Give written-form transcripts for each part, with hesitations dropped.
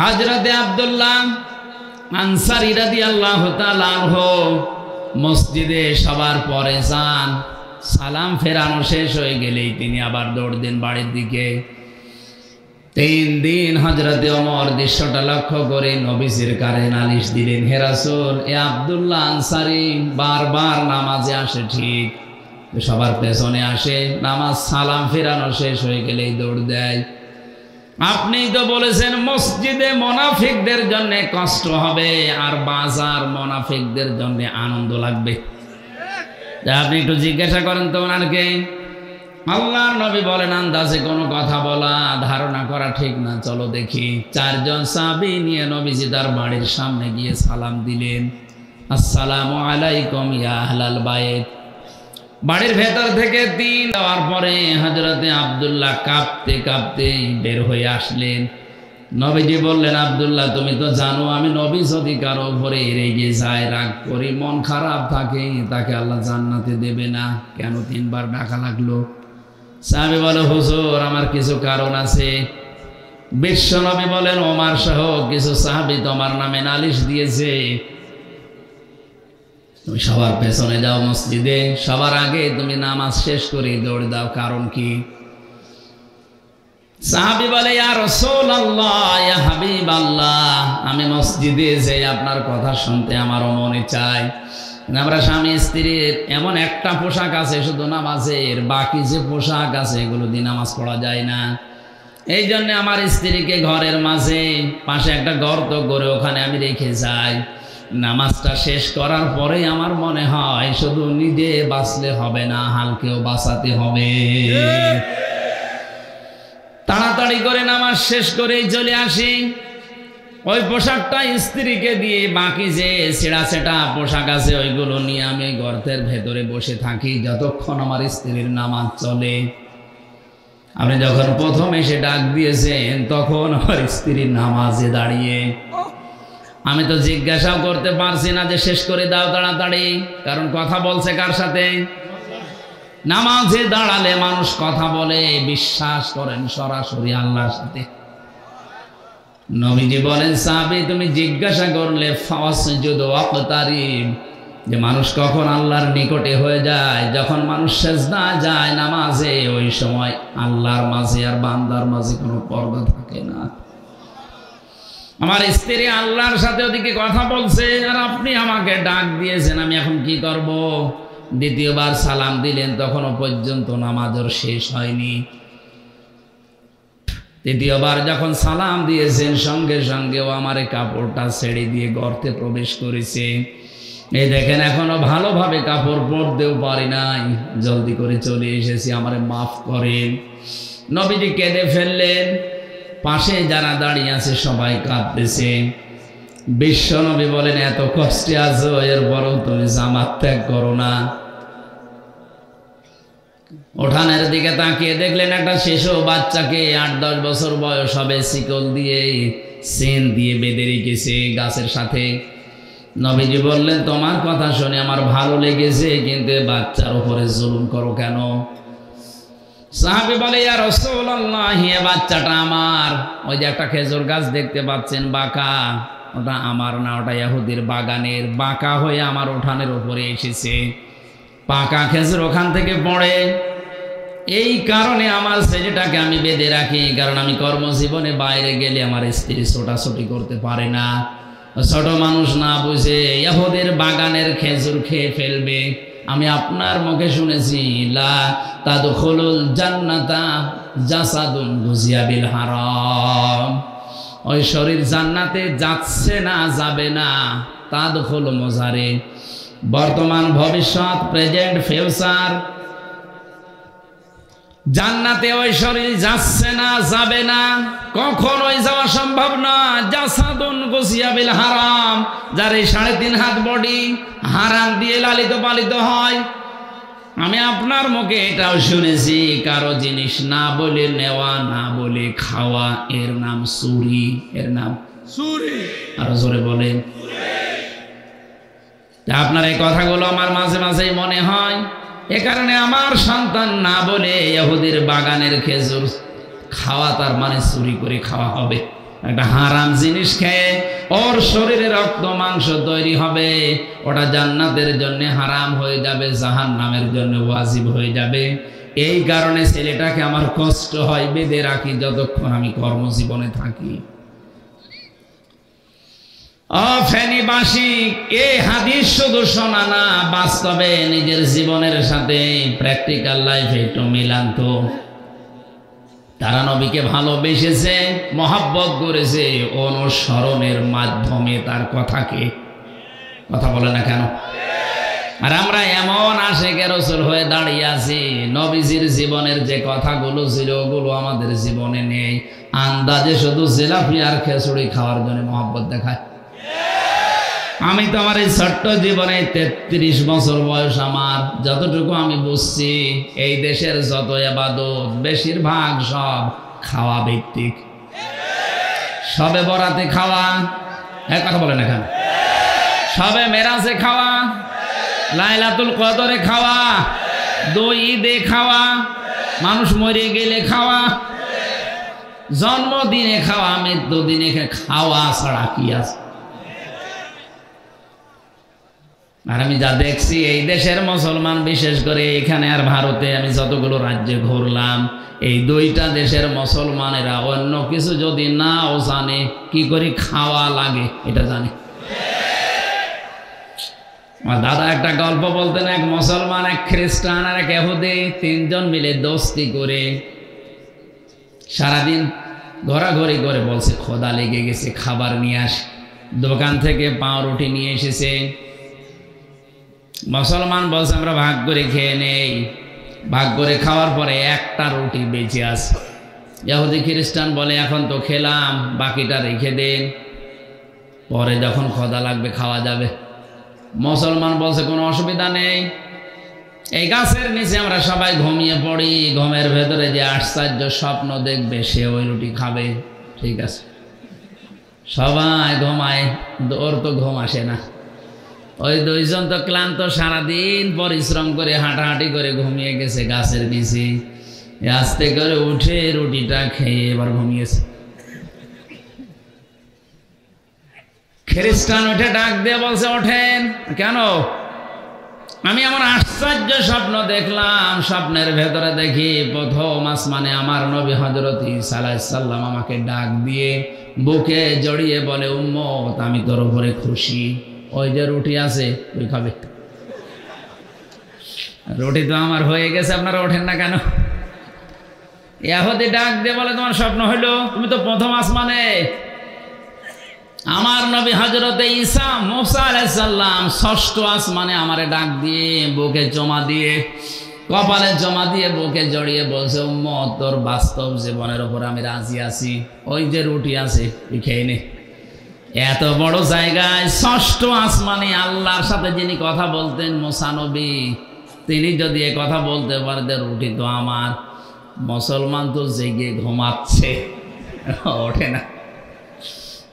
হযরতে আব্দুল্লাহ আনসারী রাদিয়াল্লাহু তাআলা আনহু মসজিদে সবার পরে যান। সালাম ফেরানো শেষ হয়ে গেলেই তিনি আবার দৌড় দেন বাড়ির দিকে। 3 দিন হযরতে ওমর দৃশ্যটা লক্ষ্য করে নবীজির কাছে নালিশ দিলেন, হে রাসূল, এ আব্দুল্লাহ আনসারী বারবার নামাজে আসে ঠিক, সবার পেছনে আসে, নামাজ সালাম ফেরানো শেষ হয়ে গেলেই দৌড় দেয়। আপনি তো বলেছেন মসজিদে মুনাফিকদের জন্য কষ্ট হবে আর বাজার মুনাফিকদের জন্য আনন্দ লাগবে। আপনি একটু জিজ্ঞাসা করেন তো ওনারকে। আল্লাহর নবী বলেন, আন্দাজে কোনো কথা বলা ধারণা করা ঠিক না, চলো দেখি। 4 জন সাহাবী নিয়ে নবীজি তার বাড়ির সামনে গিয়ে সালাম দিলেন, আসসালামু আলাইকুম ইয়া আহলাল বাইত। বাড়ির ভেতর থেকে 3 দেওয়ার পরে হযরতে আব্দুল্লাহ কাঁপতে কাঁপতে বের হয়ে আসলেন। নবীজি বললেন, আব্দুল্লাহ, তুমি তো জানো আমি নবী যদি কারো উপরে রেগে যায়, রাগ করি, মন খারাপ থাকে, তাকে আল্লাহ জান্নাতে দেবে না। কেন 3 বার ডাকা লাগলো? সাহাবী বলে, হুজুর, আমার কিছু কারণ আছে। বিশ্ব নবী বলেন, ওমর সহ কিছু সাহাবী তোমার নামে নালিশ দিয়েছে। তুমি সবার পেছনে যাও মসজিদে, সবার আগে তুমি নামাজ শেষ করে দৌড় দাও, কারণ কি? সাহাবী বলে, ইয়া রাসূলুল্লাহ, ইয়া হাবিবাল্লাহ, আমি মসজিদে যে আপনার কথা শুনতে আমারও মনে চায়। আমরা স্বামী স্ত্রীর এমন একটা পোশাক আছে শুধু নামাজের, বাকি যে পোশাক আছে এগুলো দিয়ে নামাজ পড়া যায় না। এই জন্য আমার স্ত্রীকে ঘরের মাঝে পাশে একটা গর্ত করে ওখানে আমি রেখে যাই। নামাজটা শেষ করার পরেই আমার মনে হয় শুধু নিজে বাঁচলে হবে না, হালকেও বাঁচাতে হবে। তাড়াতাড়ি করে নামাজ শেষ করেই চলে আসি। ওই পোশাকটা স্ত্রীকে দিয়ে বাকি যে ছেঁড়া ছেঁড়া পোশাক আছে ওইগুলো নিয়ে আমি গর্তের ভেতরে বসে থাকি যতক্ষণ আমার স্ত্রীর নামাজ চলে। আপনি যখন প্রথম এসে ডাক দিয়েছেন তখন আমার স্ত্রীর নামাজে দাঁড়িয়ে, আমি তো জিজ্ঞাসাও করতে পারছি না যে শেষ করে দাও তাড়াতাড়ি, কারণ কথা বলছে কার সাথে? নামাজে দাঁড়ালে মানুষ কথা বলে, বিশ্বাস করেন সরাসরি আল্লাহর সাথে। নবীজি বলেন, সাহাবী, তুমি জিজ্ঞাসা করলে ফাসজুদ ওয়াকতারিব, যে মানুষ কখন আল্লাহর নিকটে হয়ে যায়, যখন মানুষ সেজদা যায় নামাজে, ওই সময় আল্লাহর মাঝে আর বান্দার মাঝে কোনো পর্দা থাকে না। আমার স্ত্রী আল্লাহর সাথে ওদিকে কথা বলছে আর আপনি আমাকে ডাক দিয়েছেন, আমি এখন কি করব? দ্বিতীয়বার সালাম দিলেন, তখনও পর্যন্ত নামাজের শেষ হয়নি। তৃতীয়বার যখন সালাম দিয়েছেন সঙ্গে সঙ্গে ও আমার কাপড়টা ছেড়ে দিয়ে গর্তে প্রবেশ করেছে। এই দেখেন এখনো ভালোভাবে কাপড় পরতেও পারি নাই, জলদি করে চলে এসেছি, আমারে মাফ করেন। নবীজি কেঁদে ফেললেন, পাশে যারা দাঁড়িয়ে আছে সবাই কাঁদতেছে। বিশ্ব নবী বলেন, এত কষ্টে আছো এরপরও তুমি জামাত ত্যাগ করো না। উঠানের দিকে তাকিয়ে দেখলেন একটা শিশু বাচ্চাকে 8-10 বছর বয়স হবে শিকল দিয়ে চেন দিয়ে বেঁধে রেখেছে গাছের সাথে। নবীজি বললেন, তোমার কথা শুনে আমার ভালো লেগেছে, কিন্তু বাচ্চার উপরে জুলুম করো কেন? সাহাবী বলে, ইয়া রাসূলুল্লাহ, এই বাচ্চাটা আমার। ওই যে একটা খেজুর গাছ দেখতে পাচ্ছেন বাঁকা, ওটা আমার না, ওটা ইহুদির বাগানের, বাঁকা হয়ে আমার উঠানের উপরে এসেছে। পাকা খেজুর ওখান থেকে পড়ে, এই কারণে আমার ছেলেটাকে আমি বেঁধে রাখি, কারণ আমি কর্মজীবনে বাইরে গেলে আমার স্ত্রী ছোটাছুটি করতে পারে না, ছোট মানুষ না বুঝে ইহুদির বাগানের খেজুর খেয়ে ফেলবে। আমি আপনার মুখে শুনেছি, লা তাদখুলুল জান্নাতা জাসাদুন গুজিয়া বিল হারাম, ওই শরীর জান্নাতে যাচ্ছে না, যাবে না। তাদখুল মুজারে, বর্তমান ভবিষ্যৎ, প্রেজেন্ট ফিউচার। জান্নাতে ওই শরীর যাচ্ছে না, যাবে না, কখনোই যাওয়া সম্ভব না। জাসাদুন গুজিয়া বিল হারাম, যার এই 3.5 হাত বডি হারাম দিয়ে লালিত পালিত হয়। আমি আপনার মুখে এটাও শুনেছি, কারো জিনিস না বলে নেওয়া, না বলে খাওয়া, এর নাম চুরি, এর নাম চুরি। আরো জোরে বলেন। আপনার এই কথাগুলো আমার মাঝে মাঝেই মনে হয়, এ কারণে আমার সন্তান না বলে ইহুদির বাগানের খেজুর খাওয়া তার মানে চুরি করে খাওয়া হবে। একটা হারাম জিনিস খেয়ে ওর শরীরে রক্ত মাংস তৈরি হবে, ওটা জান্নাতের জন্য হারাম হয়ে যাবে, জাহান্নামের জন্য ওয়াজিব হয়ে যাবে। এই কারণে ছেলেটাকে আমার কষ্ট হয়, বেঁধে রাখি যতক্ষণ আমি কর্মজীবনে থাকি। ফেনীবাসী, এই হাদিস শুধু শোনা না, বাস্তবে নিজের জীবনের সাথে প্র্যাকটিক্যাল লাইফে একটু মিলান তো। তারা নবীকে ভালোবেসেছে, মহাব্বত করেছে অনুসরণের মাধ্যমে তার কথাকে। কথা বলে না কেন? আর আমরা এমন আশিকে রাসূল হয়ে দাঁড়িয়ে আছি, নবীজির জীবনের যে কথাগুলো ছিল ওগুলো আমাদের জীবনে নেই। আন্দাজে শুধু জিলাপি আর খিচুড়ি খাওয়ার জন্য মহব্বত দেখায়। আমি তো আমার এই ছোট্ট জীবনে 33 বছর বয়স, আমার যতটুকু আমি বুঝছি এই দেশের যত ইবাদত বেশিরভাগ সব খাওয়া ভিত্তিক। সবে বরাতে খাওয়া, হ্যাঁ কথা বলেন এখানে, সবে মেরাজে খাওয়া, লাইলাতুল কদরে খাওয়া, দুই ঈদে খাওয়া, মানুষ মরে গেলে খাওয়া, জন্মদিনে খাওয়া, মৃত্যুদিনে খাওয়া ছাড়া কি আছে? আর আমি যা দেখছি এই দেশের মুসলমান, বিশেষ করে এখানে আর ভারতে আমি যতগুলো রাজ্যে ঘুরলাম, এই দুইটা দেশের মুসলমানেরা অন্য কিছু যদি নাও জানে, কি করে খাওয়া লাগে এটা জানে। আমার দাদা একটা গল্প বলতেন, এক মুসলমান, এক খ্রিস্টান আর এক ইহুদি, তিনজন মিলে দোস্তি করে সারাদিন ঘোরাঘুরি করে বলছে খোদা লেগে গেছে, খাবার নিয়ে আসে। দোকান থেকে পাউরুটি নিয়ে এসেছে। মুসলমান বলছে আমরা ভাগ করে খেয়ে নেই। ভাগ করে খাওয়ার পরে একটা রুটি বেঁচে আছে। ইহুদি খ্রিস্টান বলে এখন তো খেলাম, বাকিটা রেখে দেন, পরে যখন খোদা লাগবে খাওয়া যাবে। মুসলমান বলছে কোনো অসুবিধা নেই, এই গাছের নিচে আমরা সবাই ঘুমিয়ে পড়ি, ঘুমের ভেতরে যে আশ্চর্য স্বপ্ন দেখবে সে ওই রুটি খাবে। ঠিক আছে, সবাই ঘুমায়, ওর তো ঘুম আসে না। ওই দুইজন তো ক্লান্ত, সারাদিন পরিশ্রম করে হাঁটাহাঁটি করে ঘুমিয়ে গেছে গাছের নিচে। আস্তে করে উঠে রুটিটা খেয়ে এবার ঘুমিয়েছে। খ্রিস্টান উঠে ডাক দিয়ে বলছে ওঠেন। কেন? আমি আমার আশ্চর্য স্বপ্ন দেখলাম। স্বপ্নের ভেতরে দেখি প্রথম আসমানে আমার নবী হযরত ঈসা আলাইহিস সালাম আমাকে ডাক দিয়ে বুকে জড়িয়ে বলে উম্মত আমি তোর উপরে খুশি, ওই যে রুটি আছে তুই খাবে। রুটি তো আমার হয়ে গেছে, আপনারা ওঠেন না কেন? ইহুদি ডাক দিয়ে বলে তোমার স্বপ্ন হইলো, তুমি তো প্রথম আসমানে। আমার নবী হযরত ঈসা মুসা আলাইহিস সালাম ষষ্ঠ আসমানে আমারে ডাক দিয়ে বুকে জমা দিয়ে, কপালে জমা দিয়ে বুকে জড়িয়ে বলছে উম্মত তোর বাস্তব জীবনের উপর আমি রাজি আছি, ওই যে রুটি আছে তুই খেয়ে নে। এত বড় জায়গায় ষষ্ঠ আসমানে আল্লাহর সাথে যিনি কথা বলতেন মুসা নবী, তিনি যদি এ কথা বলতে পারতেন রুটি তো আমার, মুসলমান তো জেগে ঘুমাচ্ছে, ওঠে না।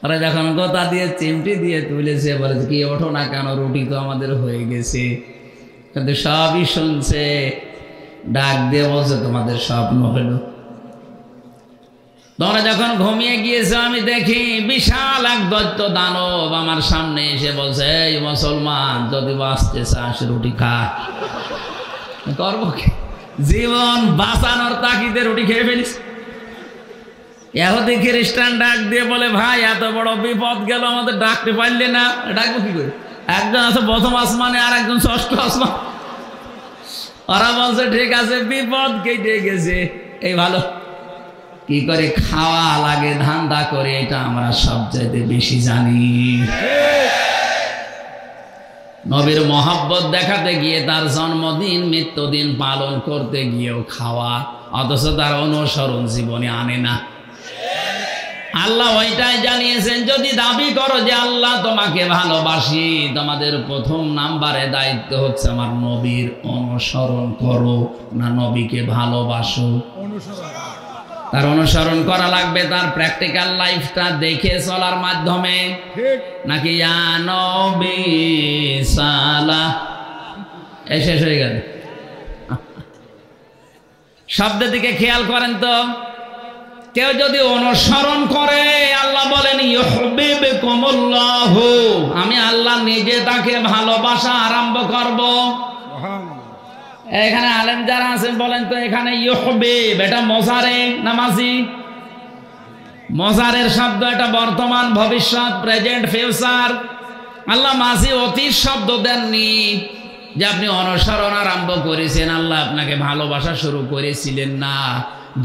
আরে যখন কথা দিয়ে চিমটি দিয়ে তুলেছে বলে কি ওঠো না কেন, রুটি তো আমাদের হয়ে গেছে। কিন্তু সবই শুনছে, ডাক দিয়ে বলছে তোমাদের স্বপ্ন হলো। তোমরা যখন ঘুমিয়ে গিয়েছো আমি দেখি বিশাল এক দৈত্য দানব আমার সামনে এসে বলছে এই মুসলমান যদি বাঁচতে চাস রুটি খা। করবো কি? জীবন বাঁচানোর তাগিদে রুটি খেয়ে ফেলিস। ইহুদি খ্রিস্টান ডাক দিয়ে বলে ভাই এত বড় বিপদ গেল, আমাদের ডাকতে পারলে না। ডাকবো কি করে? একজন আছে প্রথম আসমানে আর একজন ষষ্ঠ আসমান। ওরা বলছে ঠিক আছে বিপদ কেটে গেছে, এই ভালো। কি করে খাওয়া লাগে ধান্দা করে এটা আমরা সবচাইতে বেশি জানি। নবীর মহব্বত দেখাতে গিয়ে তার জন্মদিন মৃত্যুদিন পালন করতে গিয়েও খাওয়া, অথচ তার অনুসরণ জীবনে আনে না। আল্লাহ ওইটাই জানিয়েছেন যদি দাবি করো যে আল্লাহ তোমাকে ভালোবাসি, তোমাদের প্রথম নাম্বারে দায়িত্ব হচ্ছে আমার নবীর অনুসরণ করো, না নবীকে ভালোবাসো। তার অনুসরণ করা লাগবে তার প্র্যাকটিক্যাল লাইফটা দেখে চলার মাধ্যমে, নাকি ইয়া নবী সালাহ শেষ হয়ে গেল। শব্দের দিকে খেয়াল করেন তো, কেউ যদি অনুসরণ করে আল্লাহ বলেন ইউহিব্বুকুমুল্লাহু, আমি আল্লাহ নিজে তাকে ভালোবাসা আরম্ভ করব। এখানে আলেম যারা আছেন বলেন তো, এখানে ইউহিব্ব এটা মজারে না মাজি? মজারের শব্দ, এটা বর্তমান, ভবিষ্যৎ, প্রেজেন্ট, ফিউচার। আল্লাহ মাঝি অতীত শব্দ দেননি যে আপনি অনুসরণ আরম্ভ করেছেন, আল্লাহ আপনাকে ভালোবাসা শুরু করেছিলেন না।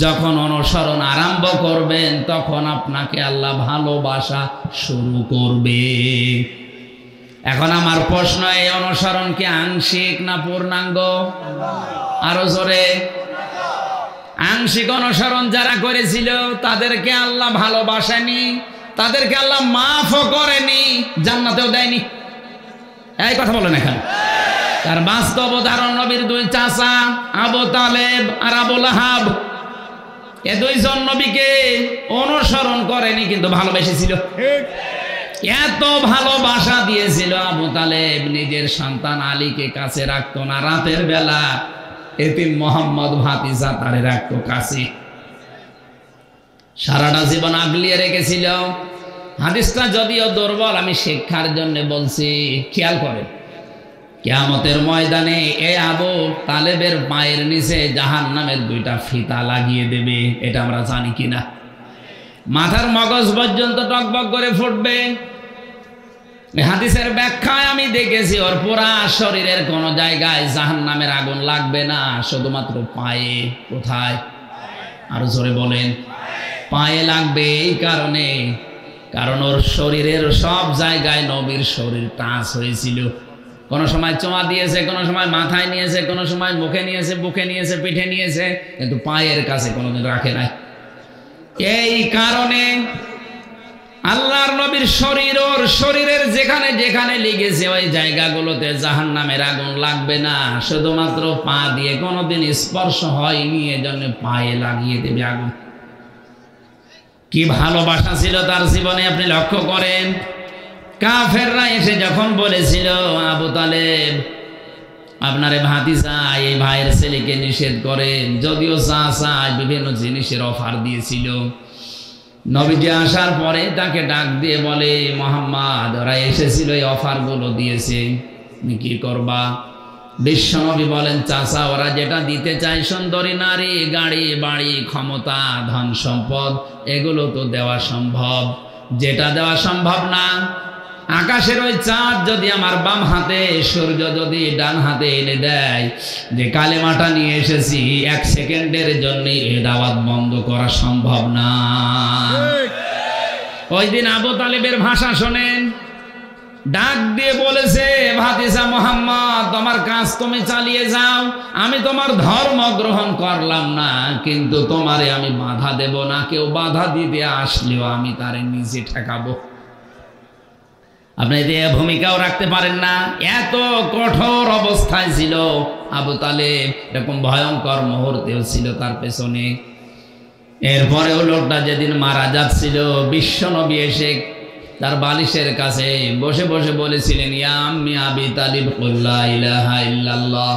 যখন অনুসরণ আরম্ভ করবেন তখন আপনাকে আল্লাহ ভালোবাসা শুরু করবে। এখন আমার প্রশ্ন, এই অনুসরণ কি আংশিক না পূর্ণাঙ্গ? আরো জোরে। আংশিক অনুসরণ যারা করেছিল তাদেরকে আল্লাহ ভালোবাসেনি, তাদেরকে আল্লাহ মাফও করেনি, জান্নাতেও দেয়নি। এই কথা বলেন এখানে। তার বাস্তব উদাহরণ নবীর দুই চাচা আবু তালেব আর আবু লাহাব। এ দুইজন নবীকে অনুসরণ করেনি কিন্তু ভালোবেসেছিল। এত ভালোবাসা দিয়েছিল, আবু তালেব নিজের সন্তান আলীকে কাছে রাখতো না, রাতের বেলা এতিম মোহাম্মদ ভাতিজা তারে রাখতো কাছে। সারাটা জীবন আগলিয়ে রেখেছিল। হাদিসটা যদিও দুর্বল, আমি শিক্ষার জন্য বলছি, খেয়াল করেন। কিয়ামতের ময়দানে এই আবু তালেবের পায়ের নিচে জাহান্নামের দুইটা ফিতা লাগিয়ে দেবে, এটা আমরা জানি কিনা? মাথার মগজ পর্যন্ত টকবক করে ফুটবে। হাদিসের ব্যাখ্যায় আমি দেখেছি ওর পুরা শরীরের কোন জায়গায় জাহান্নামের আগুন লাগবে না, শুধুমাত্র পায়ে। কোথায়? আরো জোরে বলেন। পায়ে লাগবে এই কারণে, কারণ ওর শরীরের সব জায়গায় নবীর শরীর টাচ হয়েছিল। কোন সময় চোয়া দিয়েছে, কোন সময় মাথায় নিয়েছে, কোন সময় মুখে নিয়েছে, বুকে নিয়েছে, পিঠে নিয়েছে, কিন্তু পায়ের কাছে কোনোদিন রাখে নাই। এই কারণে আল্লাহর নবীর শরীর, ওর শরীরের যেখানে যেখানে লেগেছে ওই জায়গাগুলোতে জাহান্নামের আগুন লাগবে না, শুধুমাত্র পা দিয়ে কোনোদিন স্পর্শ হয়নি, এজন্য পায়ে লাগিয়ে দেবে আগুন। কি ভালোবাসা ছিল তার জীবনে আপনি লক্ষ্য করেন। কাফেররা এসে যখন বলেছিল আবু তালেব আপনারে ভাতিজা এই ভাইয়ের ছেলেকে নিষেধ করেন, যদিও চাচা বিভিন্ন জিনিসের অফার দিয়েছিল, নবীজি আসার পরে তাকে ডাক দিয়ে বলে, মুহাম্মদ ওরা এসেছিল এই অফারগুলো দিয়েছে, তুমি কি করবা? বিশ্বনবী বলেন, চাচা ওরা যেটা দিতে চায়, সুন্দরী নারী, গাড়ি বাড়ি, ক্ষমতা, ধন সম্পদ, এগুলো তো দেওয়া সম্ভব। যেটা দেওয়া সম্ভব না, আকাশের ওই চাঁদ যদি আমার বাম হাতে, সূর্য যদি ডান হাতে এনে দেয়, যে কালেমাটা নিয়ে এসেছি, 1 সেকেন্ডের জন্য এ দাওয়াত বন্ধ করা সম্ভব না। ওই দিন আবু তালেবের ভাষা শোনেন, ডাক দিয়ে বলেছে, ভাতিজা মুহাম্মদ তোমার কাজ তুমি চালিয়ে যাও, আমি তোমার ধর্ম গ্রহণ করলাম না, কিন্তু তোমারে আমি বাধা দেব না, কেউ বাধা দিতে আসলেও আমি তারে নিজে ঠেকাবো। আপনি এতে ভূমিকাও রাখতে পারেন না। এত কঠোর অবস্থায় ছিল আবু তালেব, এরকম ভয়ঙ্কর মুহূর্তেও ছিল তার পেছনে। এরপরেও লোকটা যেদিন মারা যাচ্ছিল, বিশ্বনবী এসে তার বালিশের কাছে বসে বসে বলেছিলেন, ইয়া আম্মি আবি তালিব কুল লা ইলাহা ইল্লাল্লাহ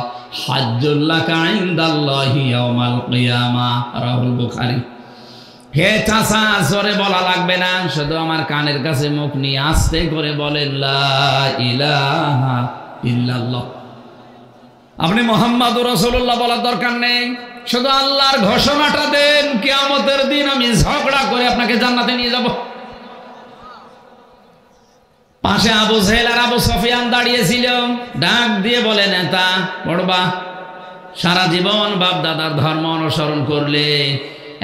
হাজ্জুল লাকা ইনদাল্লাহি ইয়াউমাল কিয়ামাহ, রাহুল বুখারী। হে চাচা, জোরে বলা লাগবে না, শুধু আমার কানের কাছে মুখ নিয়ে আস্তে করে বলেন লা ইলাহা ইল্লাল্লাহ। আপনি মুহাম্মাদুর রাসূলুল্লাহ বলার দরকার নেই, শুধু আল্লাহর ঘোষণাটা দেন, কিয়ামতের দিন আমি ঝগড়া করে আপনাকে জান্নাতে নিয়ে যাব। পাশে আবু জেহেল আর আবু সুফিয়ান দাঁড়িয়েছিল, ডাক দিয়ে বলে, নেতা পড়বা, সারা জীবন বাপ দাদার ধর্ম অনুসরণ করলে,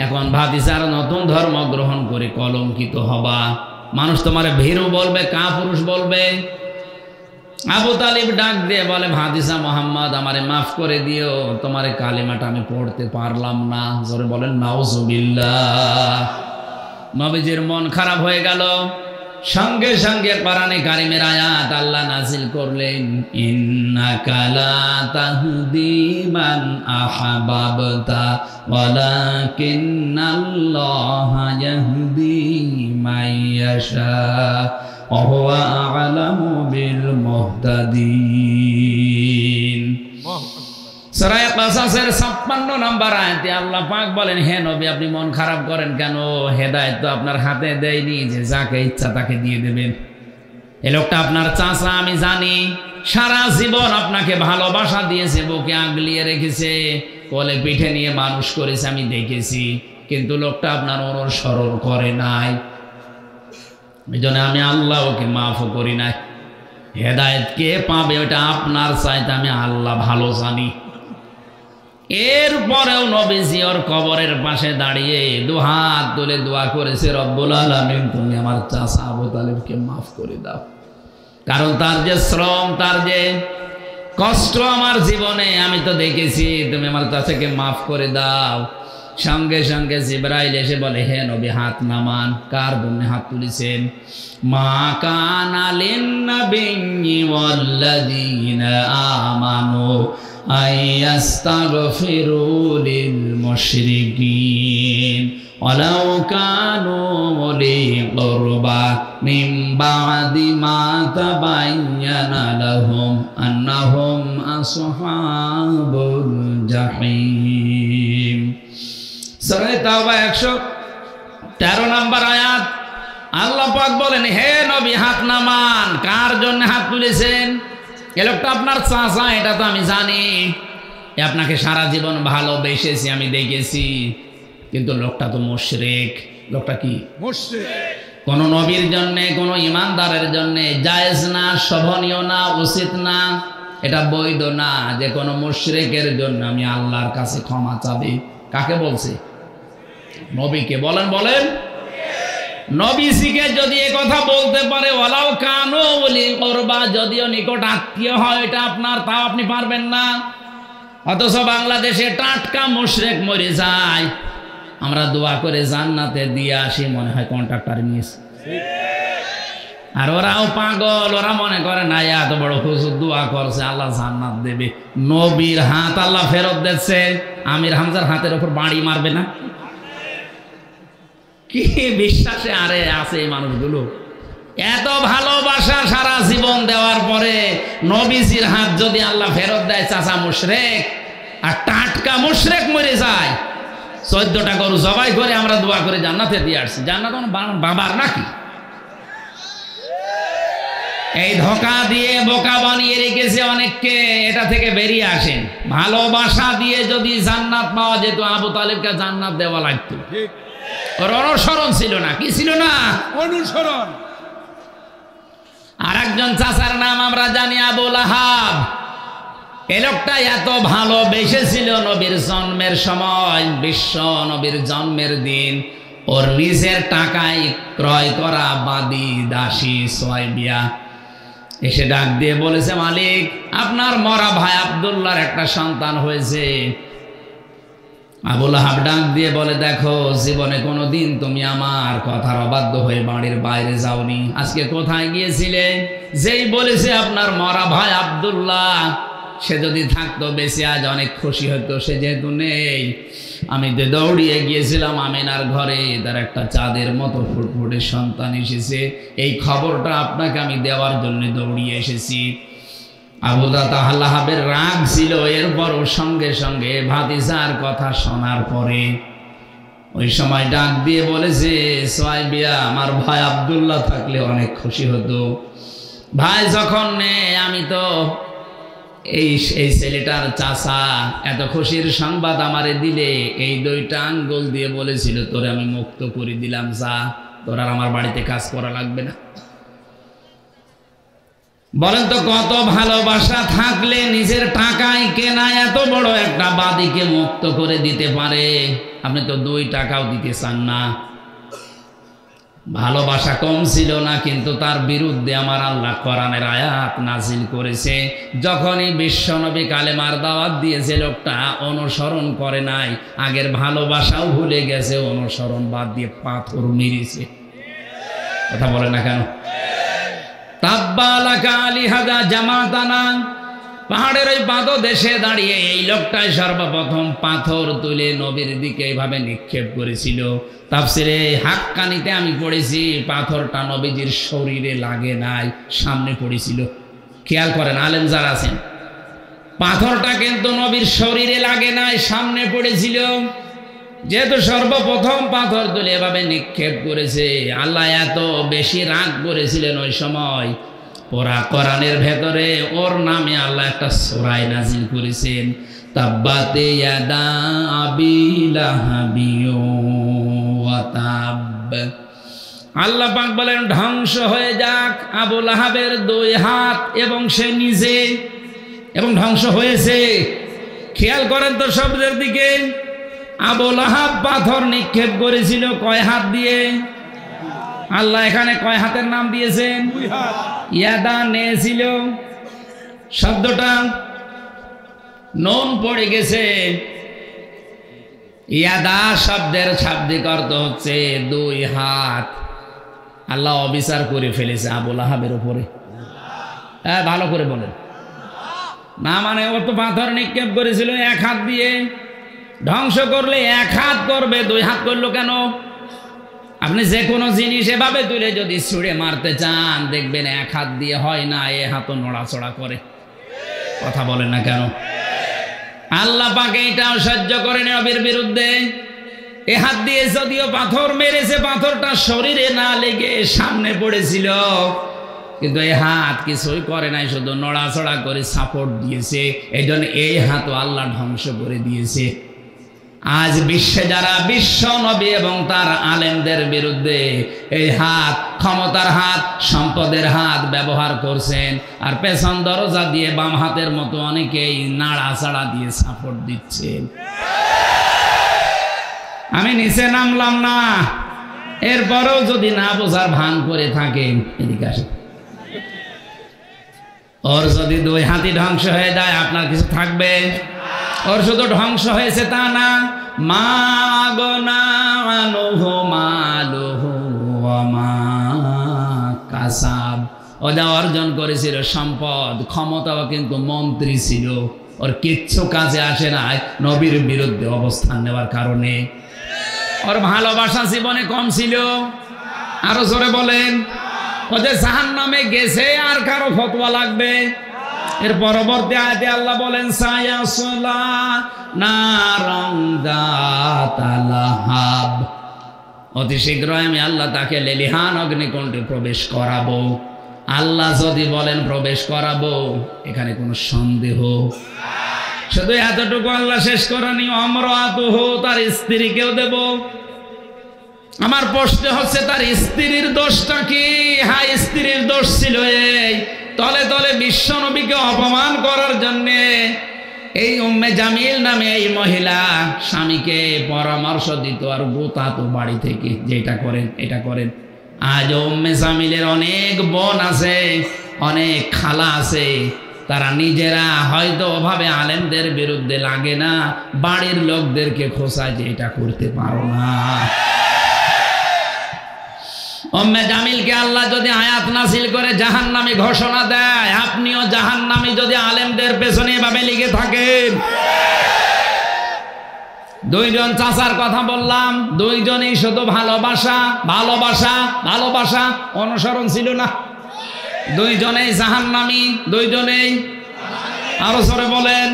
এখন ভাতিজার নতুন ধর্ম গ্রহণ করে কলঙ্কিত হবা, মানুষ তোমারে ভীরু বলবে, কাপুরুষ বলবে। আবু তালিব ডাক দিয়ে বলে, ভাতিজা মুহাম্মদ আমারে মাফ করে দিও, তোমারে কালেমাটা আমি পড়তে পারলাম না। জোরে বলেন নাউজুবিল্লাহ। নবীজির মন খারাপ হয়ে গেল। সঙ্গে সঙ্গে কোরআনে কারিমের আয়াত আল্লাহ নাযিল করলেন, ইন্নাকা লা তাহদি মান আহাবাবতা ওয়ালাকিন্নাল্লাহা ইয়াহদি মান ইয়াশা ওয়া হুয়া আ'লামু বিল মুহতাদিন। সূরা কাসাসের 56 নম্বর আয়াতে আল্লাহ পাক বলেন, হে নবী আপনি মন খারাপ করেন কেন? হেদায়েত তো আপনার হাতে দেয়নি যে যাকে ইচ্ছা তাকে দিয়ে দেবেন। এই লোকটা আপনার চাচা, আমি জানি সারা জীবন আপনাকে ভালোবাসা দিয়েছে, বুকে আগলিয়ে রেখেছে, কোলে পিঠে নিয়ে মানুষ করেছে, আমি দেখেছি, কিন্তু লোকটা আপনার অনুসরণ করে নাই। এই জন্য আমি আল্লাহ ওকে মাফও করি নাই। হেদায়েত কে পাবে ওটা আপনার চাইতে আমি আল্লাহ ভালো জানি। এরপরেও নবীজি ওর কবরের পাশে দাঁড়িয়ে দুহাত তুলে দোয়া করেছে, রব্বুল আলামিন তুমি আমার চাচা আবু তালেবকে মাফ করে দাও, কারণ তার যে শ্রম, তার যে কষ্ট আমার জীবনে আমি তো দেখেছি, তুমি আমার চাচাকে মাফ করে দাও। সঙ্গে সঙ্গে জিবরাইল এসে বলে, হে নবী হাত নামান। কার জন্য হাত তুলেছেন? মা কানা লিন-নাবিয়্যি ওয়াল্লাযীনা আমানু আইয়াস্তাগফিরু লিল-মুশরিকিন ওয়ালাউ কানু উলি কুরবা মিন বা'দি মা তাবায়্যানা লাহুম আন্নাহুম আসহাবুল জাহিম। সূরা তাওবা 113 নম্বর আয়াত। আল্লাহ পাক বলেন, হে নবী হাত নামান। কার জন্য হাত তুলেছেন? এ লোকটা আপনার চাচা, এটা তো আমি জানি, আপনাকে সারা জীবন ভালোবেসেছি, আমি দেখেছি, কিন্তু লোকটা তো মুশরিক। লোকটা কি? মুশরিক। কোন নবীর জন্য, কোন ইমানদারের জন্য জায়েজ না, শোভনীয় না, উচিত না, এটা বৈধ না যে কোনো মুশরিকের জন্য আমি আল্লাহর কাছে ক্ষমা চাবি। কাকে বলছে? নবীকে। বলেন বলেন। নবীজিকে যদি এ কথা বলতে পারে, ওয়ালাউ কানু উলি কুরবা, যদিও নিকট আত্মীয় হয় এটা আপনার, তাও আপনি পারবেন না। অথচ বাংলাদেশে টাটকা মুশরিক মরে যায়, আমরা দোয়া করে জান্নাতে দিয়ে আসি, মনে হয় কন্ট্রাক্টর নিয়েছে। আর ওরাও পাগল, ওরা মনে করে না এত বড় হুজুর দোয়া করছে আল্লাহ জান্নাত দেবে। নবীর হাত আল্লাহ ফেরত দিচ্ছে, আমির হামজার হাতের উপর বাড়ি মারবে না? কি বিশ্বাসে আরে আছে এই মানুষগুলো। এত ভালোবাসা সারা জীবন দেওয়ার পরে নবীজির হাত যদি আল্লাহ ফেরত দেয়, চাচা মুশরিক, আর টাটকা মুশরিক মরে যায়। 14টা গরু জবাই করে আমরা দোয়া করে জান্নাতে দিয়ে আসছি। জান্নাত বাবার নাকি? এই ধোঁকা দিয়ে বোকা বানিয়ে রেখেছে অনেককে। এটা থেকে বেরিয়ে আসেন। ভালোবাসা দিয়ে যদি জান্নাত পাওয়া যেত, আবু তালেবকে জান্নাত দেওয়া লাগতো। ওর অনুসরণ ছিল না। কি ছিল না? অনুসরণ। আর একজন চাচার নাম আমরা জানি, আবু লাহাব। এই লোকটা এত ভালোবেসেছিল নবীর জন্মের সময়, বিশ্ব নবীর জন্মের দিন ওর নিজের টাকায় ক্রয় করা বাদী দাসী সোয়াইবিয়া এসে ডাক দিয়ে বলেছে, মালিক আপনার মরা ভাই আব্দুল্লাহর একটা সন্তান হয়েছে। আবু লাহাব ডাক দিয়ে বলে, দেখো জীবনে কোনোদিন তুমি আমার কথার অবাধ্য হয়ে বাড়ির বাইরে যাওনি। আজকে কোথায় গিয়েছিলে? যেই বলেছে আপনার মরা ভাই আব্দুল্লাহ, সে যদি থাকতো বেঁচে আজ অনেক খুশি হতো। সে যেহেতু নেই, আমি দৌড়িয়ে গিয়েছিলাম আমিনার ঘরে, তার একটা চাঁদের মতো ফুটফুটে সন্তান এসেছে। এই খবরটা আপনাকে আমি দেওয়ার জন্য দৌড়িয়ে এসেছি। আবু লাহাবের রাগ ছিল, এরপর ওর সঙ্গে সঙ্গে ভাতিজার কথা শোনার পরে ওই সময় ডাক দিয়ে বলেছে, সোয়াইবিয়া আমার ভাই আব্দুল্লাহ থাকলে অনেক খুশি হতো। ভাই যখন নেই, আমি তো এই ছেলেটার চাচা, এত খুশির সংবাদ আমারে দিলে, এই 2টা আঙ্গুল দিয়ে বলেছিল তোরে আমি মুক্ত করে দিলাম, যা তোর আর আমার বাড়িতে কাজ করা লাগবে না। বলেন তো কত ভালোবাসা থাকলে নিজের টাকায় কেনা এত বড় একটা বাদীকে মুক্ত করে দিতে পারে? আপনি তো 2 টাকাও দিতে চান না। ভালোবাসা কম ছিল না, কিন্তু তার বিরুদ্ধে আমার আল্লাহ কোরআনের আয়াত নাজিল করেছে। যখনই বিশ্বনবী কালেমার দাওয়াত দিয়েছে, লোকটা অনুসরণ করে নাই, আগের ভালোবাসাও ভুলে গেছে, অনুসরণ বাদ দিয়ে পাথর মেরেছে। কথা বলে না কেন? তাব্বালাকা লিহাযা জামাতানা, পাহাড়ের ওই পাদদেশে দাঁড়িয়ে এই লোকটাই সর্বপ্রথম পাথর তুলে নবীর দিকে এইভাবে নিক্ষেপ করেছিল। তাফসিরে হাক্কানিতে আমি পড়েছি, পাথরটা নবীজির শরীরে লাগে নাই, সামনে পড়েছিল। খেয়াল করেন আলেম যারা আছেন, পাথরটা কিন্তু নবীর শরীরে লাগে নাই, সামনে পড়েছিল। যেহেতু সর্বপ্রথম পাথর তুলে এভাবে নিক্ষেপ করেছে, আল্লাহ এত বেশি রাগ করেছিলেন ওই সময়, পুরা কোরআনের ভেতরে ওর নামে আল্লাহ একটা সূরা নাযিল করেছেন, তাব্বাতে ইয়াদা আবি লাহাবি ওয়া তাব। আল্লাহ পাক বলেন ধ্বংস হয়ে যাক আবু লাহাবের দুই হাত এবং সে নিজে, এবং ধ্বংস হয়েছে। খেয়াল করেন তো শব্দের দিকে, আবু লাহাব পাথর নিক্ষেপ করেছিল কয় হাত দিয়ে? আল্লাহ এখানে কয় হাতের নাম দিয়েছেন? ইয়াদা নিয়েছিল, শব্দটা নুন পড়ে গেছে। ইয়াদা শব্দের শাব্দিক অর্থ হচ্ছে দুই হাত। আল্লাহ অবিচার করে ফেলেছে আবু লাহাবের উপরে। ভালো করে বলেন না, মানে ও তো পাথর নিক্ষেপ করেছিল এক হাত দিয়ে, ধ্বংস করলে এক হাত করবে, দুই হাত করলো কেন? আপনি যে কোনো জিনিস এভাবে তুলে যদি ছুঁড়ে মারতে চান, দেখবেন এক হাত দিয়ে হয় না, এ হাতও নড়াচড়া করে। কথা বলেন না কেন? আল্লাহ পাকে এটাও সহ্য করেন নবীর বিরুদ্ধে। এ হাত দিয়ে যদিও পাথর মেরেছে, পাথরটা শরীরে না লেগে সামনে পড়েছিল, কিন্তু এই হাত কিছুই করে নাই, শুধু নড়াচড়া করে সাপোর্ট দিয়েছে। এই জন্য এই হাতও আল্লাহ ধ্বংস করে দিয়েছে। আজ বিশ্বে যারা বিশ্ব নবী এবং তার আলেমদের বিরুদ্ধে এই হাত, ক্ষমতার হাত, সম্পদের হাত ব্যবহার করছেন, আর পেছন দরজা দিয়ে বাম হাতের মতো অনেকেই নাড়াচাড়া দিয়ে সাপোর্ট দিচ্ছেন। আমি নিচে নামলাম না, এরপরেও যদি না বোঝার ভান করে থাকেন, এদিকে আসেন। ওর যদি দুই হাতি ধ্বংস হয়ে যায়, আপনার কিছু থাকবে? ওর শুধু ধ্বংস হয়েছে তা না, মা গনা আনুহু মালুহু ওয়া মা কাসাব। ও যা অর্জন করেছিল সম্পদ, ক্ষমতাও, কিন্তু মন্ত্রী ছিল, ওর কিচ্ছু কাজে আসে না নবীর বিরুদ্ধে অবস্থান নেওয়ার কারণে। ওর ভালোবাসা জীবনে কম ছিল? আরো জোরে বলেন। ও যে জাহান্নামে গেছে, আর কারো ফতোয়া লাগবে? এর পরবর্তী আয়াতে আল্লাহ বলেন সায়াসলা নারান যাতা লাহাব, অতি শীঘ্রই আমি আল্লাহ তাকে লেলিহান অগ্নিকুণ্ডে প্রবেশ করাবো। আল্লাহ যদি বলেন প্রবেশ করাবো, এখানে কোনো সন্দেহ? শুধু এতটুকু আল্লাহ শেষ করেনি, অমরাতুহু, তার স্ত্রীকেও দেব। আমার প্রশ্ন হচ্ছে তার স্ত্রীর দোষটা কি? হ্যাঁ, স্ত্রীর দোষ ছিল এই, তলে তলে বিশ্ব নবীকে অপমান করার জন্যে এই উম্মে জামিল নামে এই মহিলা স্বামীকে পরামর্শ দিত আর গোতাতো বাড়ি থেকে, যে এটা করেন এটা করেন। আজ উম্মে জামিলের অনেক বোন আছে, অনেক খালা আছে, তারা নিজেরা হয়তো ওভাবে আলেমদের বিরুদ্ধে লাগে না, বাড়ির লোকদেরকে খোঁচায় যে এটা করতে পারো না। উম্মে জামিলকে আল্লাহ যদি আয়াত নাযিল করে জাহান্নামী ঘোষণা দেয়, আপনিও জাহান্নামী যদি আলেমদের পেছনে এভাবে লিখে থাকেন। দুইজন চাচার কথা বললাম, দুইজনেই শুধু ভালোবাসা ভালোবাসা ভালোবাসা, অনুসরণ ছিল না। দুইজনেই জাহান্নামী, দুইজনেই। আরো জোরে বলেন।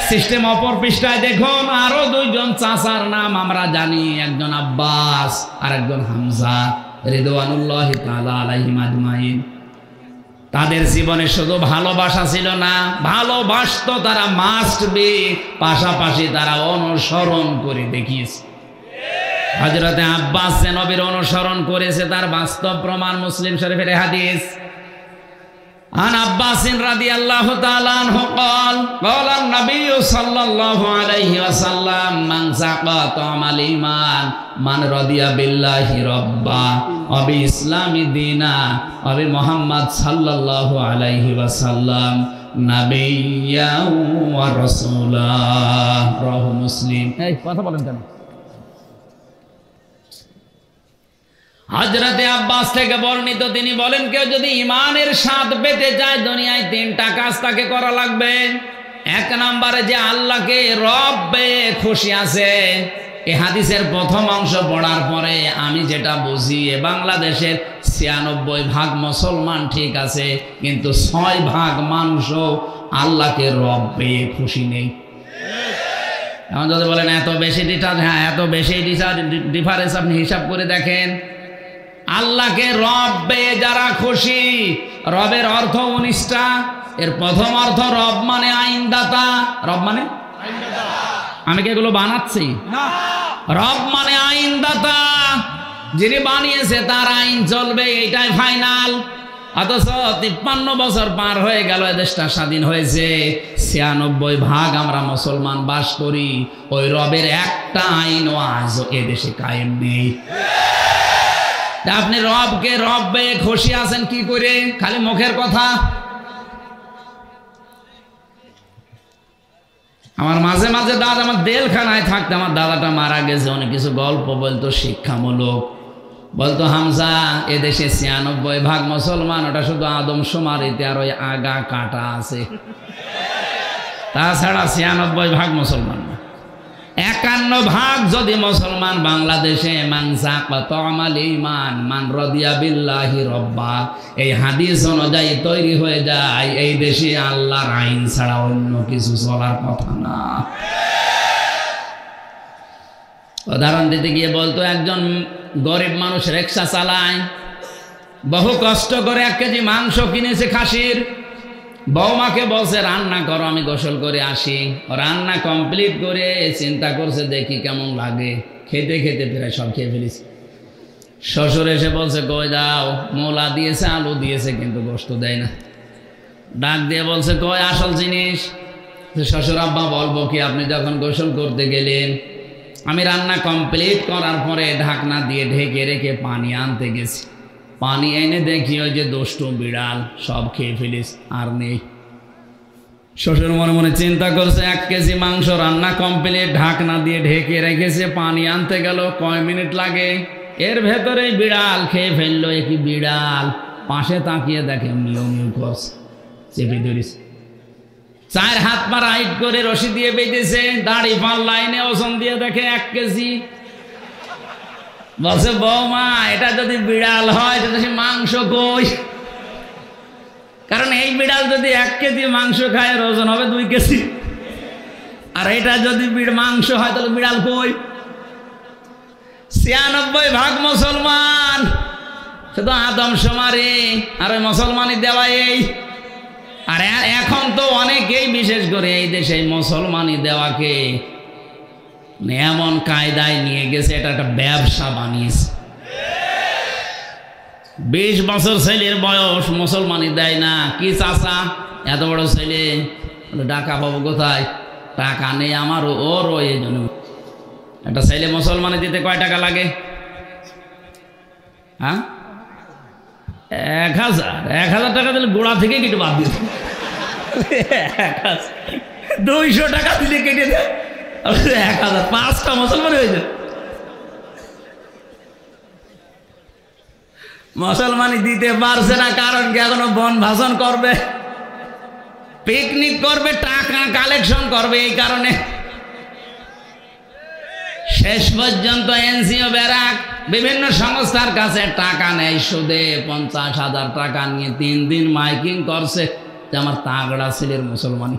সিস্টেম অপর পৃষ্ঠায় দেখুন, আরো দুইজন চাচার নাম আমরা জানি, একজন আব্বাস আর একজন হামজা রিদওয়ানুল্লাহি তাআলা আলাইহিম আজমাইন। তাদের জীবনে শুধু ভালোবাসা ছিল না, ভালোবাসতো তারা মাস্ট বি, পাশাপাশি তারা অনুসরণ করে দেখিয়েছে। হযরতে আব্বাস যে নবীর অনুসরণ করেছে তার বাস্তব প্রমাণ মুসলিম শরীফের হাদিস। عن عباس رضي الله تعالى عنه قال قال النبي صلى الله عليه وسلم من سقى طعم الإيمان من رضي بالله ربا وبالإسلام دينا وبمحمد صلى الله عليه وسلم نبيا ورسولا رواه مسلم। এই কথা বলেন কেন? হযরতে আব্বাস থেকে বর্ণিত, তিনি বলেন কেউ যদি ঈমানের স্বাদ পেতে চায়, দুনিয়ায় তিনটা কাজ তাকে করা লাগবে। এক নম্বরে যে আল্লাহকে রব পেয়ে খুশি আছে। এই হাদিসের প্রথম অংশ পড়ার পরে আমি যেটা বুঝি, বাংলাদেশের 96% মুসলমান ঠিক আছে, কিন্তু 6% মানুষও আল্লাহকে রব পেয়ে খুশি নেই। এখন যদি বলেন এত বেশি ডিফারেন্স, হ্যাঁ এত বেশি ডিফারেন্স আপনি হিসাব করে দেখেন। আল্লাহকে রব পেয়ে যারা খুশি, রবের অর্থ 19টা। এর প্রথম অর্থ রব মানে আইনদাতা। রব মানে আমি কি এগুলো বানাচ্ছি না? রব মানে আইনদাতা, যিনি বানিয়েছে তার আইন চলবে, এটাই ফাইনাল। অথচ 53 বছর পার হয়ে গেল, দেশটা স্বাধীন হয়েছে, 96% আমরা মুসলমান বাস করি। ওই রবের একটা আইনও আজও এদেশে কায়েম নেই। আপনি রবকে রব পেয়ে খুশি আছেন কি করে? খালি মুখের কথা। আমার মাঝে মাঝে দাদা, আমার দেলখানায় থাকতে আমার দাদাটা মারা গেছে, অনেক কিছু গল্প বলতো শিক্ষামূলক। বলতো হামজা, এদেশে 96% মুসলমান, ওটা শুধু আদমশুমারিতে আর ওই আগা কাটা আছে, তাছাড়া 96% মুসলমান না। 51% যদি মুসলমান বাংলাদেশে মান রাদিয়া বিল্লাহি রব্বা, এই হাদিস অনুযায়ী তৈরি হয়ে যায়, এই দেশে আল্লাহর আইন ছাড়া অন্য কিছু চলার কথা না। উদাহরণ দিতে গিয়ে বলতো, একজন গরিব মানুষ রিকশা চালায়, বহু কষ্ট করে 1 কেজি মাংস কিনেছে খাসির। বৌমাকে বলছে রান্না করো, আমি গোসল করে আসি। রান্না কমপ্লিট করে চিন্তা করছে দেখি কেমন লাগে, খেতে খেতে প্রায় সব খেয়ে ফেলিস। শ্বশুর এসে বলছে কই দাও, মোলা দিয়েছে, আলু দিয়েছে, কিন্তু গোশত দেয় না। ডাক দিয়ে বলছে কই আসল জিনিস? শ্বশুর আব্বা বলবো কি, আপনি যখন গোসল করতে গেলেন, আমি রান্না কমপ্লিট করার পরে ঢাকনা দিয়ে ঢেকে রেখে পানি আনতে গেছি, পানি এনে দেখি ওই যে দুষ্টু বিড়াল সব খেয়ে ফেলিস, আর নেই। শ্বশুর মনে মনে চিন্তা করছে 1 কেজি মাংস রান্না কমপ্লিট, ঢাকনা দিয়ে ঢেকে রেখেছে, পানি আনতে গেল কয় মিনিট লাগে, এর ভেতরে বিড়াল খেয়ে ফেললো। একই বিড়াল পাশে তাকিয়ে দেখে মিউ মিউ করছে, চেপে ধরিস। 4 হাত পা রাইট করে রশি দিয়ে বেঁধেছে, দাড়ি পাল লাইনে ওজন দিয়ে দেখে 1 কেজি। বলছে বৌমা, এটা যদি বিড়াল হয় তাহলে সে মাংস কই? কারণ এই বিড়াল যদি 1 কেজি মাংস খায়, ওজন হবে 2 কেজি। আর এটা যদি মাংস হয় তাহলে বিড়াল কই? 96% মুসলমান, শুধু আদমশুমারি আর ওই মুসলমানি দেওয়া এই। আর এখন তো অনেকেই, বিশেষ করে এই দেশে মুসলমানি দেওয়াকে এমন কায়দায় নিয়ে গেছে, এটা একটা ব্যবসা বানিয়েছে। 20 বছর ছেলের বয়স, মুসলমানি দেয় না। কি চাচা, এত বড় ছেলে, টাকা পাবো কোথায়? টাকা নেই আমার, ওরও এই জন্য। একটা ছেলে মুসলমানি দিতে কয় টাকা লাগে? হ্যাঁ, 1000 টাকা দিলে গোড়া থেকে কেটে বাদ দিত। 200 টাকা দিলে কেটে দেয় 1000, 5টা মুসলমান হয়ে যায়। মুসলমানি দিতে পারছে না, কারণ কি এখনো বন ভাষণ করবে, পিকনিক করবে, টাকা কালেকশন করবে, এই কারণে। শেষ পর্যন্ত এনজিও ব্যারাক বিভিন্ন সংস্থার কাছে টাকা নেয় সুদে, 50,000 টাকা নিয়ে 3 দিন মাইকিং করছে যে আমার তাগড়া ছেলের মুসলমানি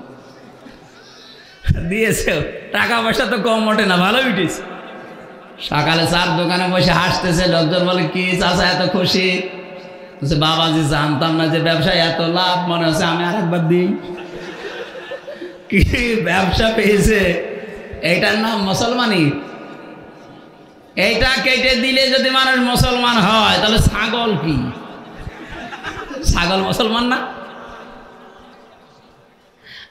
দিয়েছে। টাকা পয়সা তো কম ওঠে না, ভালো উঠেছে। সকালে 4 দোকানে বসে হাসতেছে, লোকজন বলে কি চাচা এত খুশি? বলছে বাবাজি, জানতাম না যে ব্যবসায় এত লাভ, মনে হচ্ছে আমি আরেকবার দিই। কি ব্যবসা পেয়েছে, এইটার নাম মুসলমানি। এইটা কেটে দিলে যদি মানুষ মুসলমান হয়, তাহলে ছাগল কি? ছাগল মুসলমান না?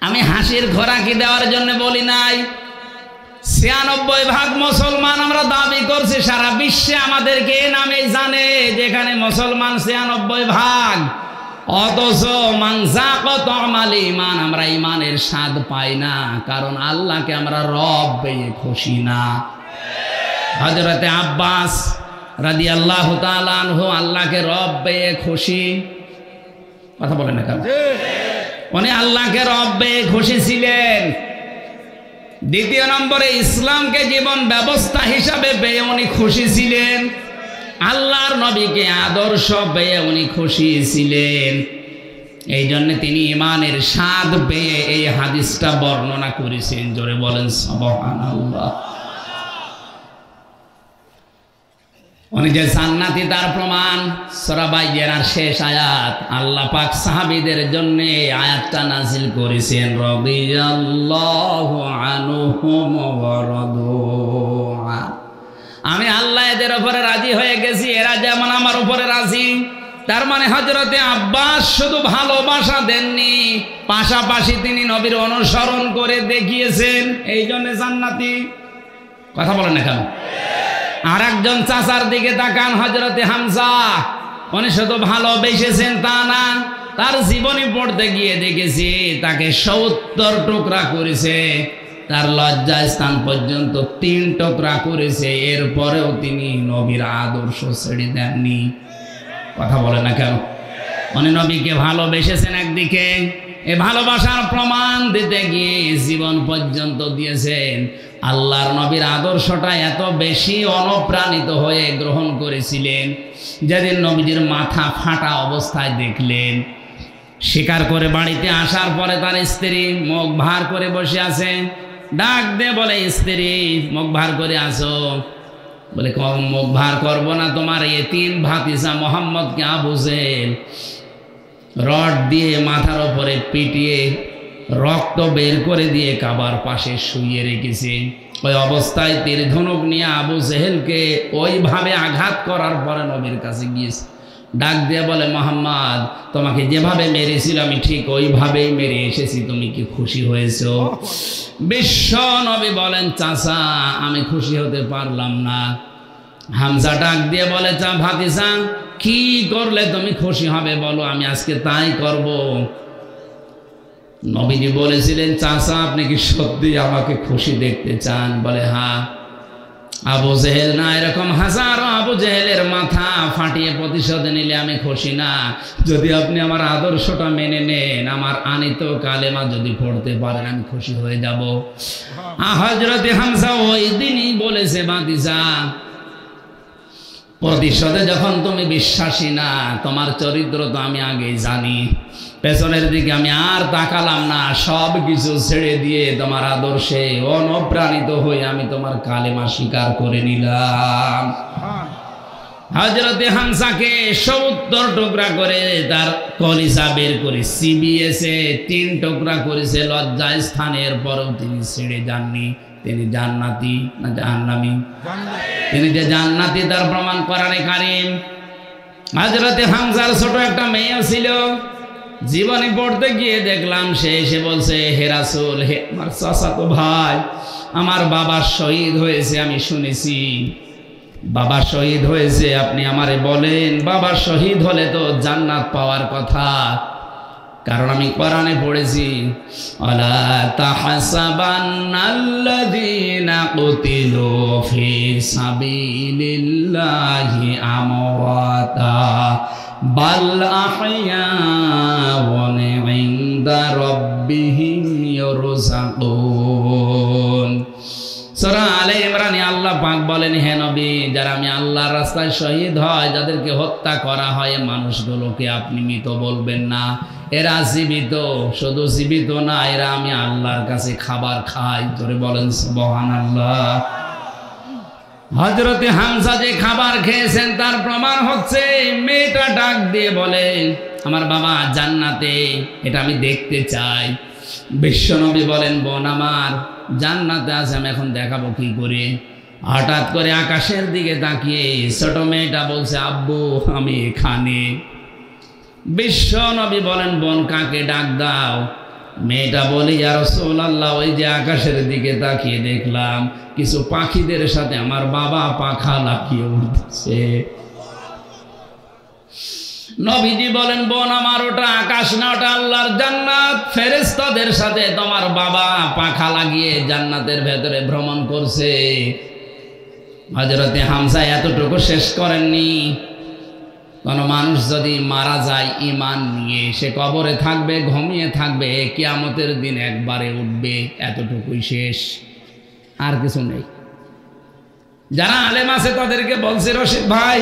আমি হাসির খোরাকি দেওয়ার জন্য বলি নাই। 96% মুসলমান আমরা দাবি করছি, সারা বিশ্বে আমাদেরকে এ নামে জানে, যেখানে মুসলমান 96%। অথচ মানজাকাত আমাল ঈমান, আমরা ঈমানের স্বাদ পাই না, কারণ আল্লাহকে আমরা রব পেয়ে খুশি না। হযরতে আব্বাস রাদিয়াল্লাহু তাআলা আনহু আল্লাহকে রব পেয়ে খুশি। কথা বলেন না কেন? উনি আল্লাহকে রব পেয়ে খুশি ছিলেন। দ্বিতীয় নম্বরে ইসলামকে জীবন ব্যবস্থা হিসাবে পেয়ে উনি খুশি ছিলেন। আল্লাহর নবীকে আদর্শ পেয়ে উনি খুশি ছিলেন। এই জন্য তিনি ইমানের স্বাদ পেয়ে এই হাদিসটা বর্ণনা করেছেন। জোরে বলেন সুবহানাল্লাহ। উনি যে জান্নাতি তার প্রমাণ সূরা বাইয়ানার শেষ আয়াত, আল্লাহ পাক সাহাবীদের জন্য এই আয়াতটা নাযিল করেছেন, রাদিয়াল্লাহু আনহুম ওয়া রাদু আন। আমি আল্লাহ এদের উপরে রাজি হয়ে গেছি, এরা যেমন আমার উপরে রাজি। তার মানে হযরতে আব্বাস শুধু ভালোবাসা দেননি, পাশাপাশি তিনি নবীর অনুসরণ করে দেখিয়েছেন, এই জন্য জান্নাতি। কথা বলেন না কেন? আর একজন চাচার দিকে তাকান, হযরতে হামজা। উনি শুধু ভালোবেসেছেন তা না, তার জীবনী পড়তে গিয়ে দেখেছি তাকে 70 টুকরা করেছে, তার লজ্জা স্থান পর্যন্ত 3 টুকরা করেছে, এরপরেও তিনি নবীর আদর্শ ছেড়ে দেননি। কথা বলে না কেন? উনি নবীকে ভালোবেসেছেন একদিকে, এ ভালোবাসার প্রমাণ দিতে গিয়ে জীবন পর্যন্ত দিয়েছেন। আল্লাহর নবীর আদর্শটা এত বেশি অনুপ্রাণিত হয়ে গ্রহণ করেছিলেন, যেদিন নবীজির মাথা ফাটা অবস্থায় দেখলেন, স্বীকার করে বাড়িতে আসার পরে তার স্ত্রী মুখ ভার করে বসে আছে, ডাক দিয়ে বলে, স্ত্রী মুখ ভার করে আসো। বলে, মুখ ভার করবো না, তোমার এতিম ভাতিজা মোহাম্মদকে আবু জেহেল রড দিয়ে মাথার উপরে পিটিয়ে রক্ত বের করে দিয়ে কাবার পাশে শুইয়ে রেখেছে। ওই অবস্থায় তীর ধনুক নিয়ে আবু জেহেলকে ওইভাবে আঘাত করার পরে নবীর কাছে গিয়েছে, ডাক দিয়ে বলে, মোহাম্মদ তোমাকে যেভাবে মেরেছিল আমি ঠিক ওইভাবেই মেরে এসেছি, তুমি কি খুশি হয়েছো? বিশ্ব নবী বলেন, চাচা আমি খুশি হতে পারলাম না। হামজা ডাক দিয়ে বলে, ভাতিজা কি করলে তুমি খুশি হবে বলো, আমি আজকে তাই করব। নবীজি বলেছিলেন, চাচা আপনি কি সত্যি আমাকে খুশি দেখতে চান? বলে, হ্যাঁ। আবু জেহেল না, এরকম হাজারো আবু জেহেলের মাথা ফাটিয়ে প্রতিশোধ নিলে আমি খুশি না। যদি আপনি আমার আদর্শটা মেনে নেন, আমার আনিত কালেমা যদি পড়তে পারেন, আমি খুশি হয়ে যাব। হযরতে হামজা ওই দিনই বলেছে, ভাতিজা প্রতিশোধে যখন তুমি বিশ্বাসী না, তোমার চরিত্র তো আমি আগেই জানি, পেছনের দিকে আমি আর তাকালাম না, সব কিছু ছেড়ে দিয়ে তোমার আদর্শে অনুপ্রাণিত হয়ে আমি তোমার কালেমা স্বীকার করে নিলাম। হযরতে হামজাকে 70 টুকরা করে তার কলিজা বের করে চিবিয়েছে, 3 টুকরা করেছে লজ্জা স্থানের পরেও তিনি ছেড়ে যাননি। তিনি জান্নাতি না জাহান্নামী? তিনি যে জান্নাতি তার প্রমাণ কোরআনে কারীম। হযরতে হামজার ছোট একটা মেয়ে ছিল, জীবনী পড়তে গিয়ে দেখলাম সে এসে বলছে, হে রাসূল, হে আমার চাচাতো ভাই, আমার বাবা শহীদ হয়েছে, আমি শুনেছি বাবা শহীদ হয়েছে, আপনি আমারে বলেন বাবা শহীদ হলে তো জান্নাত পাওয়ার কথা, কারণ আমি কোরআনে পড়েছি, আলা তাহসাবান্নাল্লাযীনা কুতিলু ফি সাবিলিল্লাহি আমওয়াতা বাল আহইয়াউন ইনদা রাব্বিহিম ইরযাকুন। সূরা আলে ইমরানে আল্লাহ পাক বলেন, হে নবী, যারা আমি আল্লাহর রাস্তায় শহীদ হয়, যাদেরকে হত্যা করা হয়, মানুষগুলোকে আপনি মৃত বলবেন না, এরা জীবিত। শুধু জীবিত না, এরা আমি আল্লাহর কাছে খাবার খাই। জোরে বলেন সুবহানাল্লাহ। হযরতে হামজা যে খাবার খেয়েছেন তার প্রমাণ হচ্ছে, মেয়েটা ডাক দিয়ে বলে, আমার বাবা জান্নাতে, এটা আমি দেখতে চাই। বিশ্বনবী বলেন, বোন আমার জান্নাতে আছে, আমি এখন দেখাবো কি করে। হঠাৎ করে আকাশের দিকে তাকিয়ে ছোট মেয়েটা বলছে, আব্বু আমি এখানে। বিশ্বনবী বলেন, বোন কাকে ডাক দাও? মেয়েটা বলে, ইয়া রাসূলুল্লাহ, ওই যে আকাশের দিকে তাকিয়ে দেখলাম কিছু পাখিদের সাথে আমার বাবা পাখা লাগিয়ে উঠছে। নবীজি বলেন, বোন আমার ওটা আকাশ না, ওটা আল্লাহর জান্নাত। ফেরেশতাদের সাথে তোমার বাবা পাখা লাগিয়ে জান্নাতের ভেতরে ভ্রমণ করছে। হযরতে হামজা এতটুকু শেষ করেননি। কোন মানুষ যদি মারা যায় ঈমান নিয়ে, সে কবরে থাকবে, ঘুমিয়ে থাকবে, কিয়ামতের দিন একবারে উঠবে, এতটুকুই শেষ, আর কিছু নেই। যারা আলেম আছে তাদেরকে বলছে, রশিদ ভাই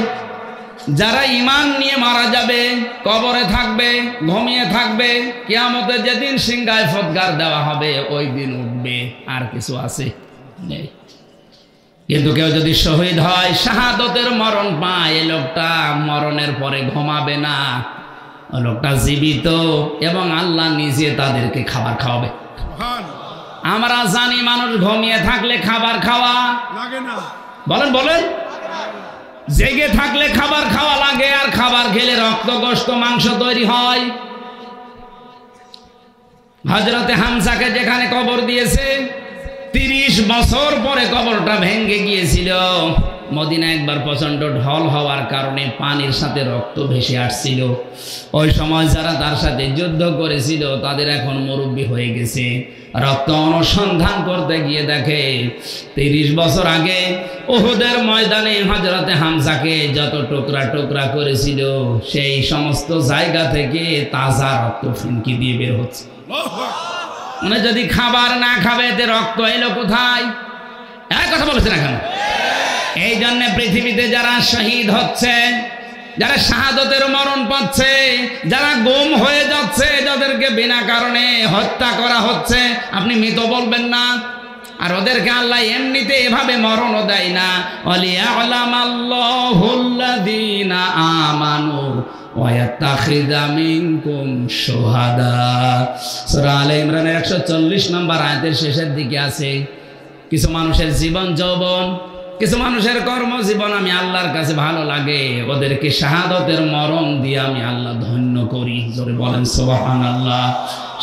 যারা ঈমান নিয়ে মারা যাবে, কবরে থাকবে, ঘুমিয়ে থাকবে, কিয়ামতের যেদিন সিংহায় ফৎকার দেওয়া হবে ওই দিন উঠবে। আর কিছু আছে? নেই। কিন্তু কেউ যদি শহীদ হয়, শাহাদতের মরণ পায়, এই লোকটা মরণের পরে ঘুমাবে না, ওই লোকটা জীবিত এবং আল্লাহ নিজে তাদেরকে খাবার খাওয়াবে। আমরা জানি মানুষ ঘুমিয়ে থাকলে খাবার খাওয়া লাগে না, বলেন বলেন। জেগে থাকলে খাবার খাওয়া লাগে, আর খাবার খেলে রক্ত গোশত মাংস তৈরি হয়। হযরতে হামজাকে যেখানে কবর দিয়েছে 30 বছর পরে কবরটা ভেঙে গিয়েছিল। মদিনা একবার প্রচন্ড ঢল হওয়ার কারণে পানির সাথে রক্ত ভেসে আসছিল। ওই সময় যারা তার সাথে যুদ্ধ করেছিল তাদের এখন মুরব্বী হয়ে গেছে। রক্ত অনুসন্ধান করতে গিয়ে দেখে 30 বছর আগে উহুদের ময়দানে হযরতে হামজাকে যত টুকরা টুকরা করেছিল সেই সমস্ত জায়গা থেকে তাজা রক্ত ফিনকি দিয়ে বের হচ্ছে। মানে যদি খাবার না খাবে এতে রক্ত এলো কোথায়? এক কথা বলেছে না কেন? এই জন্য পৃথিবীতে যারা শহীদ হচ্ছে, যারা শাহাদতের মরণ পাচ্ছে, যারা গুম হয়ে যাচ্ছে, যাদেরকে বিনা কারণে হত্যা করা হচ্ছে, আপনি মৃত বলবেন না। আর ওদেরকে আল্লাহ এমনিতে এভাবে মরণও দেয় না। ওয়ালিয়ালামাল্লাহুল্লাযীনা আমানু ওয়া ইয়াত্তাখিযা মিনকুম শুহাদা। সূরা আলে ইমরানের 140 নম্বর আয়াতের শেষের দিকে আছে, কিছু মানুষের জীবন যৌবন, কিছু মানুষের কর্মজীবন আমি আল্লাহর কাছে ভালো লাগে, ওদেরকে শাহাদতের মরণ দিয়ে আমি আল্লাহ ধন্য করি। জোরে বলেন সুবহানাল্লাহ।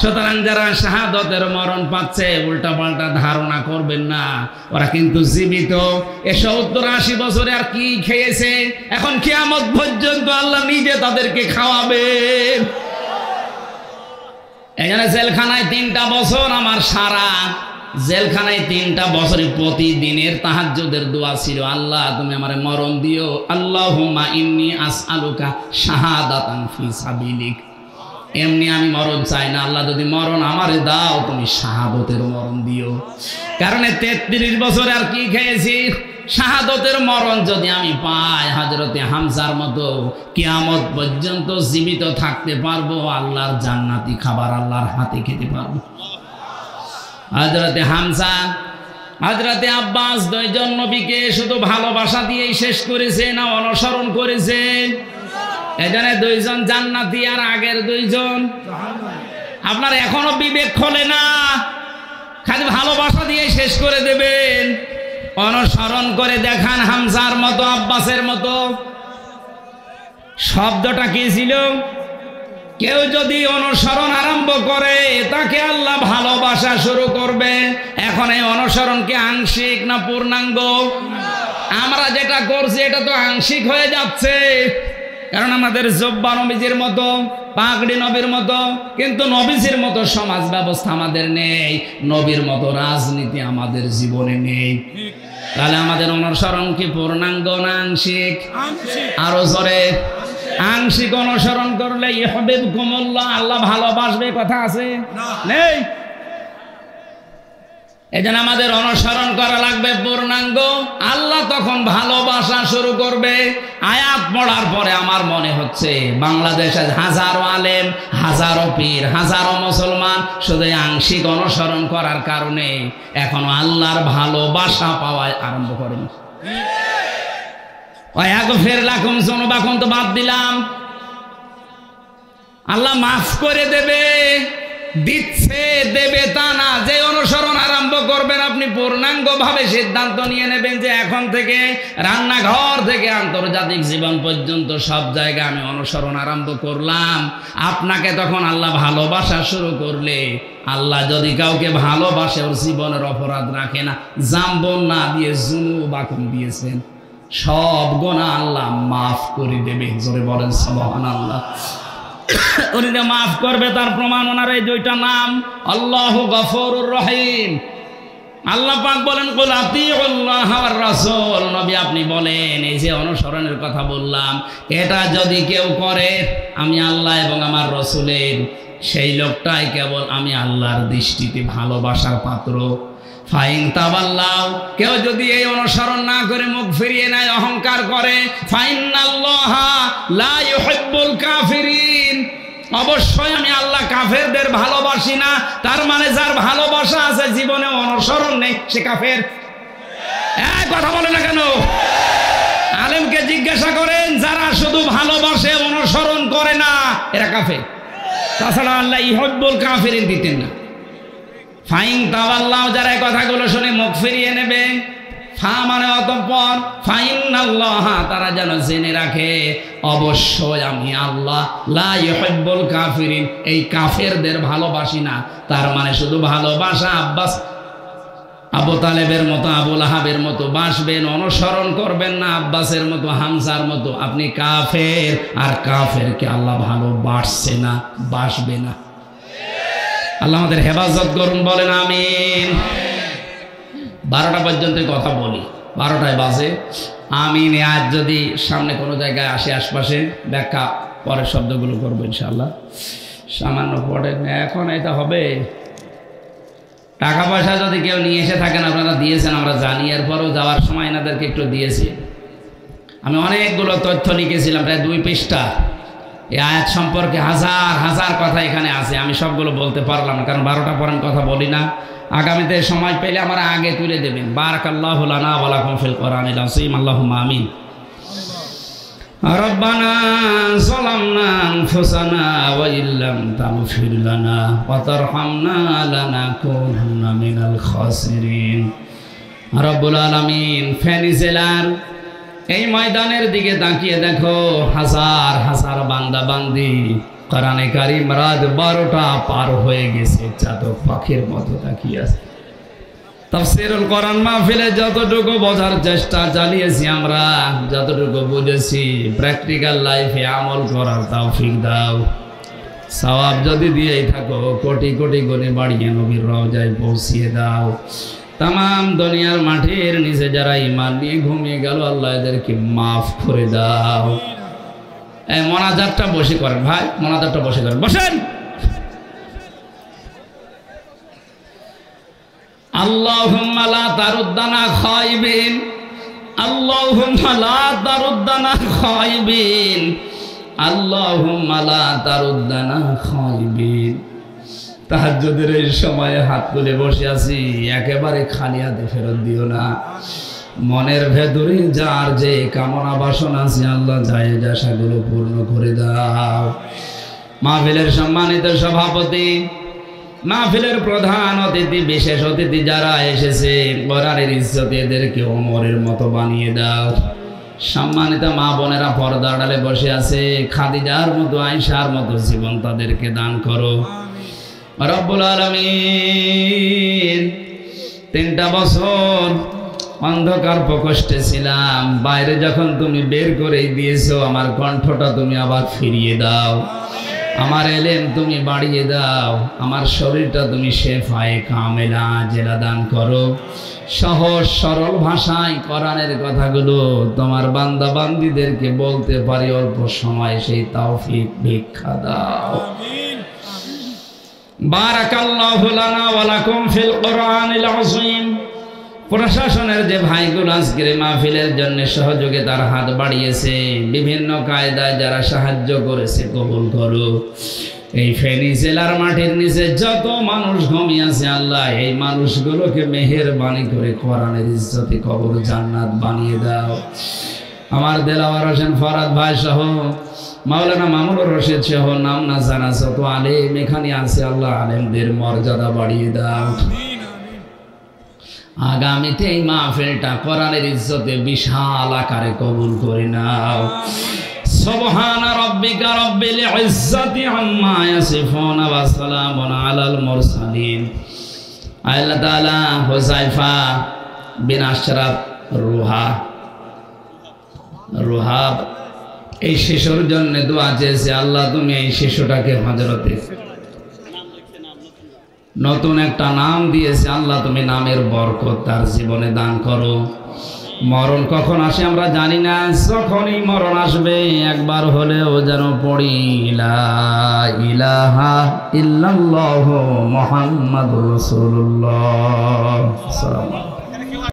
সুতরাং যারা শাহাদতের মরণ পাচ্ছে উল্টা পাল্টা ধারণা করবেন না, ওরা কিন্তু জীবিত। 70-80 বছরে আর কি খেয়েছে, এখন কিয়ামত পর্যন্ত আল্লাহ নিজে তাদেরকে খাওয়াবেন। এখানে জেলখানায় 3টা বছর আমার সারা জেলখানায় 3টা বছরে প্রতিদিনের তাহাজ্জুদের দোয়া ছিল, আল্লাহ তুমি আমারে মরণ দিও, আল্লাহুম্মা ইন্নী আসআলুকা শাহাদাতান ফি সাবিলিক। এমনি আমি মরণ চাই না, আল্লাহ যদি মরণ আমারে দাও তুমি শাহাদতের মরণ দিও। কারণ 33 বছরে আর কি খেয়েছি, শাহাদতের মরণ যদি আমি পাই হযরতে হামজার মতো কিয়ামত পর্যন্ত জীবিত থাকতে পারবো, আল্লাহর জান্নাতি খাবার আল্লাহর হাতে খেতে পারবো। হযরতে হামজা, হযরতে আব্বাস 2 জন নবীকে শুধু ভালোবাসা দিয়েই শেষ করেছে না অনুসরণ করেছে? এখানে 2 জন জান্নাতি আর আগের 2 জন আপনার এখনো বিবেক খোলে না, খালি ভালোবাসা দিয়ে শেষ করে দেবেন। অনুসরণ করে দেখান হামজার মতো, আব্বাসের মতো। শব্দটা কি ছিল? কেউ যদি অনুসরণ আরম্ভ করে তাকে আল্লাহ ভালোবাসা শুরু করবে। এখন এই অনুসরণ কি আংশিক না পূর্ণাঙ্গ? আমরা যেটা করছি এটা তো আংশিক হয়ে যাচ্ছে, কারণ আমাদের জব্বা নবীজির মতো, পাগড়ি নবীর মতো, কিন্তু নবীজির মতো সমাজ ব্যবস্থা আমাদের নেই, নবীর মতো রাজনীতি আমাদের জীবনে নেই। তাহলে আমাদের অনুসরণ কি পূর্ণাঙ্গ না আংশিক? আরো জোরে। আংশিক অনুসরণ করলে ইউহিব্বুকুমুল্লাহ, আল্লাহ ভালোবাসবে, কথা আছে? নেই। এজন্য আমাদের অনুসরণ করা লাগবে পূর্ণাঙ্গ, আল্লাহ তখন ভালোবাসা শুরু করবে। আয়াত পড়ার পরে আমার মনে হচ্ছে বাংলাদেশে হাজারো আলেম, হাজারো পীর, হাজারো মুসলমান শুধু আংশিক অনুসরণ করার কারণে এখনো আল্লাহর ভালোবাসা পাওয়া আরম্ভ করেনি। ওয়াগফির লাকুম যুনুবাকুম তো বাদ দিলাম, আল্লাহ মাফ করে দেবে, দিচ্ছে, দেবে তা না। যে অনুসরণ আরম্ভ করবেন আপনি পূর্ণাঙ্গ ভাবে সিদ্ধান্ত নিয়ে নেবেন যে এখন থেকে রান্নাঘর থেকে আন্তর্জাতিক জীবন পর্যন্ত সব জায়গায় আমি অনুসরণ আরম্ভ করলাম। আপনাকে তখন আল্লাহ ভালোবাসা শুরু করলে, আল্লাহ যদি কাউকে ভালোবাসে ওর জীবনের অপরাধ রাখে না, জাম্বন না দিয়ে যুনুবাকুম দিয়েছেন, সব গুনাহ আল্লাহ মাফ করে দেবে। জোরে বলেন সুবহানাল্লাহ। উনি যে মাফ করবে তার প্রমাণ ওনার এই 2টা নাম, আল্লাহু গফুরুর রহিম। আল্লাহ পাক বলেন কুল আতিউল্লাহ ওয়ার রাসূল, নবী আপনি বলেন এই যে অনুসরণের কথা বললাম এটা যদি কেউ করে আমি আল্লাহ এবং আমার রাসূলের, সেই লোকটাই কেবল আমি আল্লাহর দৃষ্টিতে ভালোবাসার পাত্র। ফাইন তাওয়াল্লাউ, কেউ যদি এই অনুসরণ না করে মুখ ফিরিয়ে নেয়, অহংকার করে, ফাইন্নাল্লাহা লা ইউহিব্বুল কাফিরিন, অবশ্যই আমি আল্লাহ কাফেরদের ভালোবাসি না। তার মানে যার ভালোবাসা আছে জীবনে অনুসরণ নেই সে কাফের। কথা বলে না কেন? আলেমকে জিজ্ঞাসা করেন, যারা শুধু ভালোবাসে অনুসরণ করে না এরা কাফের। তাছাড়া আল্লাহ ইউহিব্বুল কাফিরিন দিতেন না। ফাইন তাওয়াল্লাউ, যারা এই কথাগুলো শুনে মুখ ফিরিয়ে নেবে, ফা মানে অতঃপর, ফাইন্নাল্লাহা, তারা যেন জেনে রাখে অবশ্যই আমি আল্লাহ লা ইউহিব্বুল কাফিরিন, এই কাফেরদের ভালোবাসি না। তার মানে শুধু ভালোবাসা আবু তালেবের মতো, আবু লাহাবের মতো বাসবেন, অনুসরণ করবেন না আব্বাসের মতো, হামজার মতো, আপনি কাফের। আর কাফেরকে আল্লাহ ভালোবাসছে না, বাসবে না। আল্লাহ আমাদের হেফাজত করুন, বলেন আমিন। 12টা পর্যন্ত কথা বলি, 12টায় বাজে। আমিন। আজ যদি সামনে কোনো জায়গায় আসে, আশপাশে ব্যাখ্যা পরের শব্দগুলো করবো ইনশাআল্লাহ। সামান্য পড়ে এখন এটা হবে। টাকা পয়সা যদি কেউ নিয়ে এসে থাকেন, আপনারা দিয়েছেন আমরা জানি, এরপরও যাওয়ার সময় এনাদেরকে একটু দিয়েছি। আমি অনেকগুলো তথ্য লিখেছিলাম, প্রায় 2 পৃষ্ঠা। এই আয়াত সম্পর্কে হাজার হাজার কথা এখানে আছে, আমি সবগুলো বলতে পারলাম না, কারণ 12টা পর আমি কথা বলি না। আগামীতে সময় পেলে আমার আগে তুলে দেবেন। বারাকাল্লাহু লানা ওয়া লাকুম ফিল কোরআনিল আযীম। আল্লাহুম্মা আমিন। রব্বানা যালামনা আনফুসানা ওয়া ইল্লাম তাগফির লানা ওয়া তারহামনা লানাকুনান্না মিনাল খাসিরিন। রব্বুল আলামিন, ফেনী জেলার এই ময়দানের দিকে তাকিয়ে দেখো, হাজার হাজার বান্দা বান্দি কোরআনে কারীম রাত 12টা পার হয়ে গেছে, চাতক পাখির মতো তাকিয়ে আছে। তাফসীরুল কোরআন মাহফিলে যতটুকু বোঝার চেষ্টা চালিয়েছি আমরা, যতটুকু বুঝেছি, প্র্যাকটিক্যাল লাইফে আমল করার তৌফিক দাও। সওয়াব যদি দিয়েই থাকো, কোটি কোটি গুণে বাড়িয়ে নবীর রওজায় পৌঁছিয়ে দাও। তাম দুনিয়ার মাটির নিচে যারা ঈমান নিয়ে ঘুমিয়ে গেল, আল্লাহ এদেরকে মাফ করে দাও। এই মোনাজাতটা বসে করেন ভাই, মোনাজাতটা বসে করেন, বসেন। আল্লাহুম্মা লা তারুদ্দানা খায়বিন, আল্লাহুম্মা লা তারুদ্দানা খায়বিন, আল্লাহুম্মা লা তারুদ্দানা খায়বিন। তাহাজ্জুদের এই সময়ে হাত তুলে বসে আছি, একেবারে খালি হাতে ফেরত দিও না। মনের ভেতরে যার যে কামনা বাসনা আছে, আল্লাহ জায়েজ আশাগুলো পূর্ণ করে দাও। মাহফিলের সম্মানিত সভাপতি, মাহফিলের প্রধান অতিথি, বিশেষ অতিথি যারা এসেছে, কোরআনের ইজ্জতে এদেরকে ওমরের মতো বানিয়ে দাও। সম্মানিত মা বোনেরা পর্দা আড়ালে বসে আছে, খাদিজার মতো, আয়েশার মতো জীবন তাদেরকে দান করো রব্বুল আলামিন। 3টা বছর অন্ধকার প্রকোষ্ঠে ছিলাম, বাইরে যখন তুমি বের করেই দিয়েছো, আমার কণ্ঠটা তুমি আবার ফিরিয়ে দাও, আমার এলেম তুমি বাড়িয়ে দাও, আমার শরীরটা তুমি শেফায়ে কামেলা জেলা দান করো। সহজ সরল ভাষায় কোরআনের কথাগুলো তোমার বান্দা বান্দীদেরকে বলতে পারি অল্প সময়, সেই তৌফিক ভিক্ষা দাও। বারাকাল্লাহু লানা ওয়া লাকুম ফিল কোরআনিল আযীম। প্রশাসনের যে ভাইগুলো আজকের মাহফিলের জন্য সহযোগিতার হাত বাড়িয়েছে, বিভিন্ন কায়দায় যারা সাহায্য করেছে, কবুল করো। এই ফেনী জেলার মাটির নিচে যত মানুষ ঘুমিয়ে আছে, আল্লাহ এই মানুষগুলোকে মেহেরবানি করে কোরআনের ইজ্জতে কবর জান্নাত বানিয়ে দাও। আমার দেলাওয়ার হোসেন ফরাদ ভাই সহ, মাওলানা মামুনুর রশিদ সহ, নাম না জানা যত আলেম এখানে আছে, আল্লাহ আলেমদের মর্যাদা বাড়িয়ে দাও। আগামীতে এই মাহফিলটা কোরআনের ইজ্জতে বিশাল আকারে কবুল করে নাও। সুবহান রাব্বিকা রাব্বিল ইজ্জাতি আম্মা ইয়াসিফুন ওয়া সালামুন আলাল মুরসালিন। আল্লাহ তাআলা হুযায়ফা বিন আশরাফ রুহাব এই শিশুর জন্য দোয়া চেয়েছে, আল্লাহ তুমি এই শিশুটাকে হযরতে নতুন একটা নাম দিয়েছে, আল্লাহ তুমি নামের বরকত তার জীবনে দান করো। মরণ কখন আসে আমরা জানি না, যখনই মরণ আসবে একবার হলেও যেন পড়ি লা ইলাহা ইল্লাল্লাহু মুহাম্মাদুর রাসূলুল্লাহ।